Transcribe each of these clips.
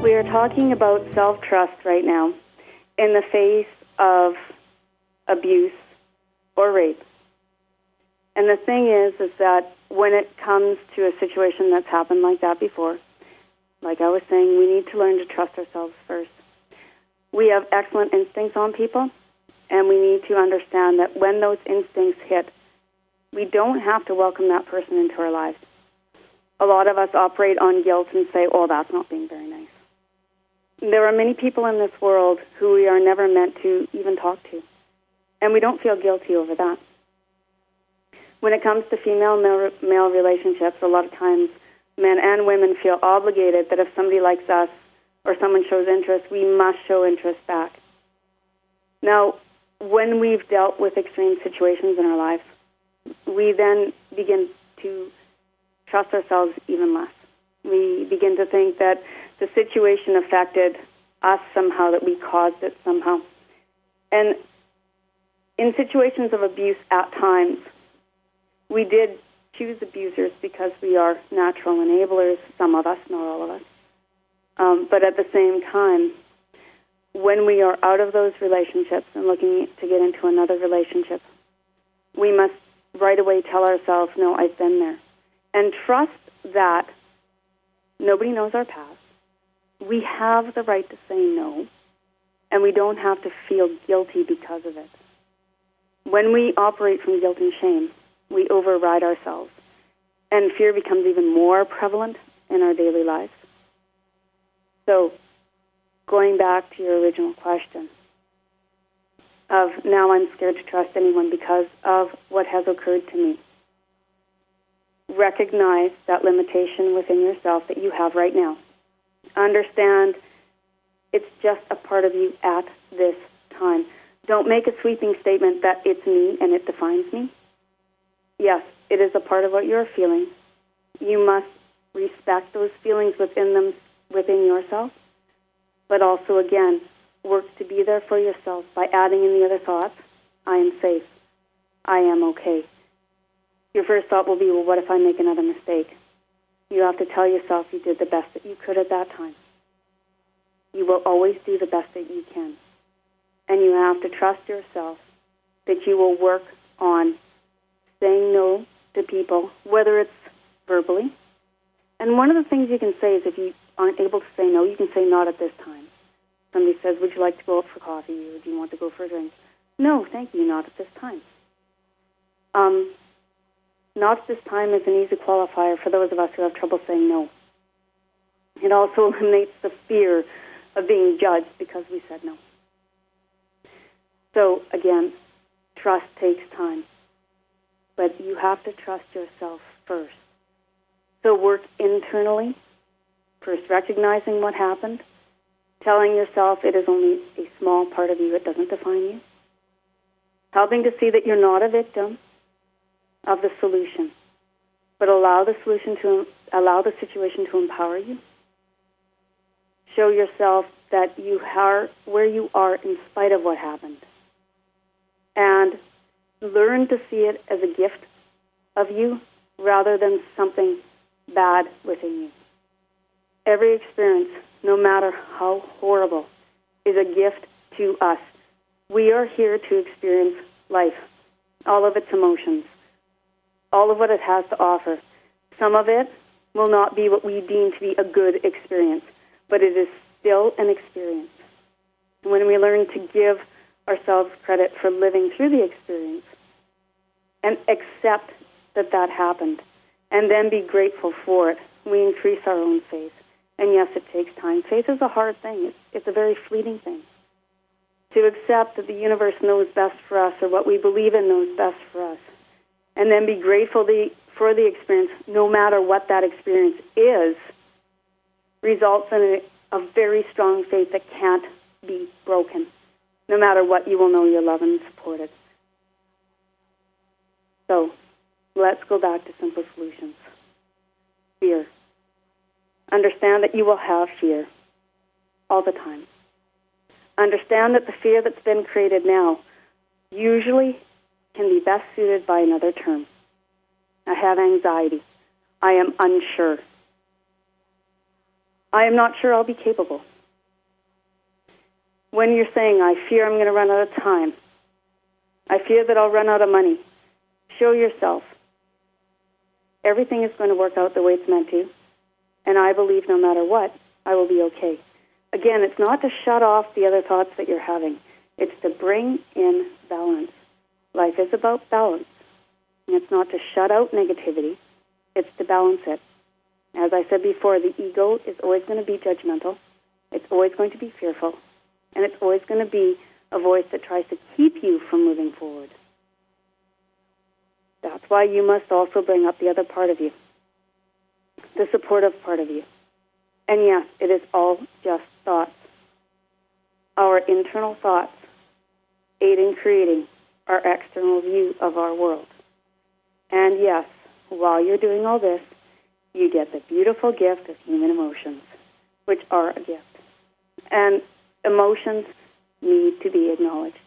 We are talking about self-trust right now in the face of abuse or rape. And the thing is that when it comes to a situation that's happened like that before, like I was saying, we need to learn to trust ourselves first. We have excellent instincts on people, and we need to understand that when those instincts hit, we don't have to welcome that person into our lives. A lot of us operate on guilt and say, oh, that's not being very nice. There are many people in this world who we are never meant to even talk to, and we don't feel guilty over that. When it comes to female-male relationships, a lot of times men and women feel obligated that if somebody likes us or someone shows interest, we must show interest back. Now, when we've dealt with extreme situations in our lives, we then begin to trust ourselves even less. We begin to think that the situation affected us somehow, that we caused it somehow. And in situations of abuse at times, we did choose abusers because we are natural enablers, some of us, not all of us. But at the same time, when we are out of those relationships and looking to get into another relationship, we must right away tell ourselves, no, I've been there. And trust that nobody knows our past. We have the right to say no, and we don't have to feel guilty because of it. When we operate from guilt and shame, we override ourselves, and fear becomes even more prevalent in our daily lives. So, going back to your original question of now I'm scared to trust anyone because of what has occurred to me. Recognize that limitation within yourself that you have right now. Understand it's just a part of you at this time. Don't make a sweeping statement that it's me and it defines me. Yes, it is a part of what you're feeling. You must respect those feelings within yourself, but also, again, work to be there for yourself by adding in the other thoughts. I am safe. I am okay. Your first thought will be, well, what if I make another mistake? You have to tell yourself you did the best that you could at that time. You will always do the best that you can. And you have to trust yourself that you will work on saying no to people, whether it's verbally. And one of the things you can say is if you aren't able to say no, you can say not at this time. Somebody says, would you like to go out for coffee, or do you want to go for a drink? No, thank you, not at this time. Not at this time is an easy qualifier for those of us who have trouble saying no. It also eliminates the fear of being judged because we said no. So, again, trust takes time. But you have to trust yourself first. So work internally, first recognizing what happened, telling yourself it is only a small part of you, it doesn't define you, helping to see that you're not a victim of the solution, but allow the situation to empower you. Show yourself that you are where you are in spite of what happened. And learn to see it as a gift of you rather than something bad within you. Every experience, no matter how horrible, is a gift to us. We are here to experience life, all of its emotions, all of what it has to offer. Some of it will not be what we deem to be a good experience, but it is still an experience. When we learn to give ourselves credit for living through the experience and accept that that happened, and then be grateful for it, we increase our own faith. And yes, it takes time. Faith is a hard thing. It's a very fleeting thing. To accept that the universe knows best for us, or what we believe in knows best for us, and then be grateful for the experience, no matter what that experience is, results in a very strong faith that can't be broken. No matter what, you will know you're loved and supported. So, let's go back to simple solutions. Fear. Understand that you will have fear all the time. Understand that the fear that's been created now usually can be best suited by another term. I have anxiety. I am unsure. I am not sure I'll be capable. When you're saying, I fear I'm going to run out of time, I fear that I'll run out of money, show yourself everything is going to work out the way it's meant to, and I believe no matter what, I will be okay. Again, it's not to shut off the other thoughts that you're having. It's to bring in balance. Life is about balance. And it's not to shut out negativity. It's to balance it. As I said before, the ego is always going to be judgmental. It's always going to be fearful. And it's always going to be a voice that tries to keep you from moving forward. That's why you must also bring up the other part of you, the supportive part of you. And yes, it is all just thoughts. Our internal thoughts aid in creating our external view of our world. And yes, while you're doing all this, you get the beautiful gift of human emotions, which are a gift. And emotions need to be acknowledged.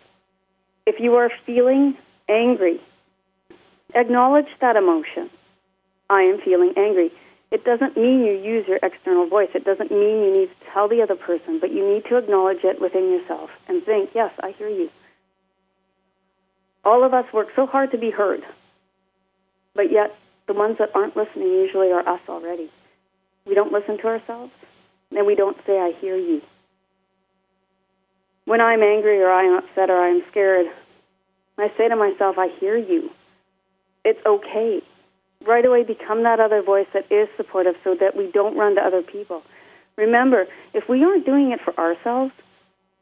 If you are feeling angry, acknowledge that emotion. I am feeling angry. It doesn't mean you use your external voice. It doesn't mean you need to tell the other person, but you need to acknowledge it within yourself and think, yes, I hear you. All of us work so hard to be heard, but yet the ones that aren't listening usually are us already. We don't listen to ourselves, and we don't say, I hear you. When I'm angry or I'm upset or I'm scared, I say to myself, I hear you. It's okay. Right away become that other voice that is supportive so that we don't run to other people. Remember, if we aren't doing it for ourselves,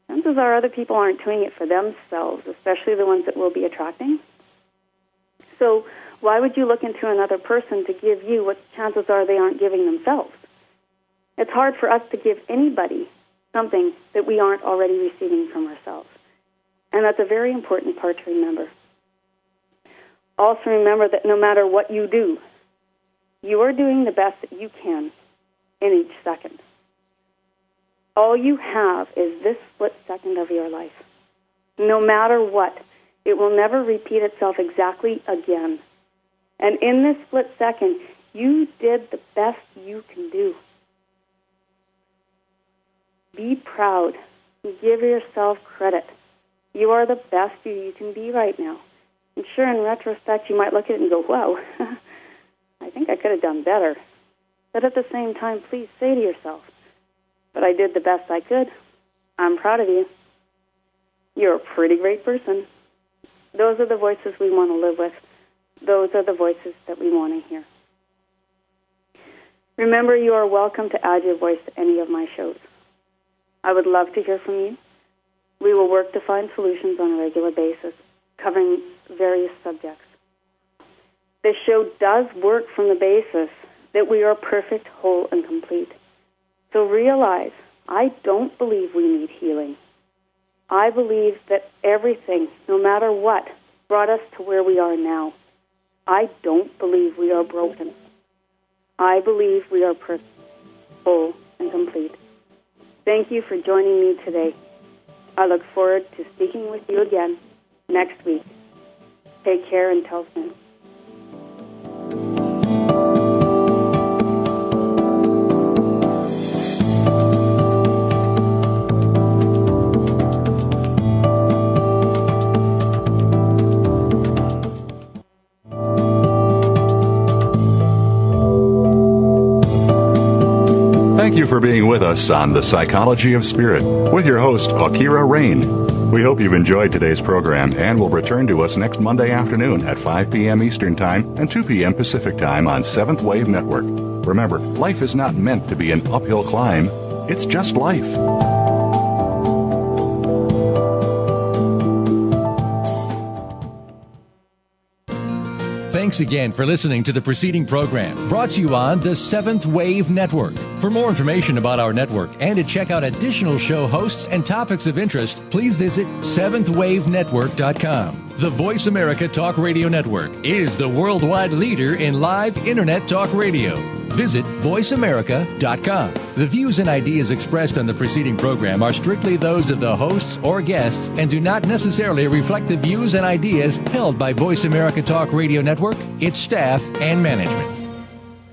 chances are other people aren't doing it for themselves, especially the ones that we'll be attracting. So why would you look into another person to give you what chances are they aren't giving themselves? It's hard for us to give anybody something that we aren't already receiving from ourselves. And that's a very important part to remember. Also remember that no matter what you do, you are doing the best that you can in each second. All you have is this split second of your life. No matter what, it will never repeat itself exactly again. And in this split second, you did the best you can do. Be proud. Give yourself credit. You are the best you can be right now. And sure, in retrospect, you might look at it and go, wow, I think I could have done better. But at the same time, please say to yourself, but I did the best I could. I'm proud of you. You're a pretty great person. Those are the voices we want to live with. Those are the voices that we want to hear. Remember, you are welcome to add your voice to any of my shows. I would love to hear from you. We will work to find solutions on a regular basis, covering various subjects. This show does work from the basis that we are perfect, whole, and complete. So realize, I don't believe we need healing. I believe that everything, no matter what, brought us to where we are now. I don't believe we are broken. I believe we are perfect, whole, and complete. Thank you for joining me today. I look forward to speaking with you again next week. Take care until soon. Thank you for being with us on The Psychology of Spirit with your host, AuKeeRa Rayne. We hope you've enjoyed today's program and will return to us next Monday afternoon at 5 p.m. Eastern Time and 2 p.m. Pacific Time on Seventh Wave Network. Remember, life is not meant to be an uphill climb. It's just life. Thanks again for listening to the preceding program, brought to you on the Seventh Wave Network. For more information about our network and to check out additional show hosts and topics of interest, please visit seventhwavenetwork.com. The Voice America Talk Radio Network is the worldwide leader in live Internet talk radio. Visit voiceamerica.com. The views and ideas expressed on the preceding program are strictly those of the hosts or guests and do not necessarily reflect the views and ideas held by Voice America Talk Radio Network, its staff, and management.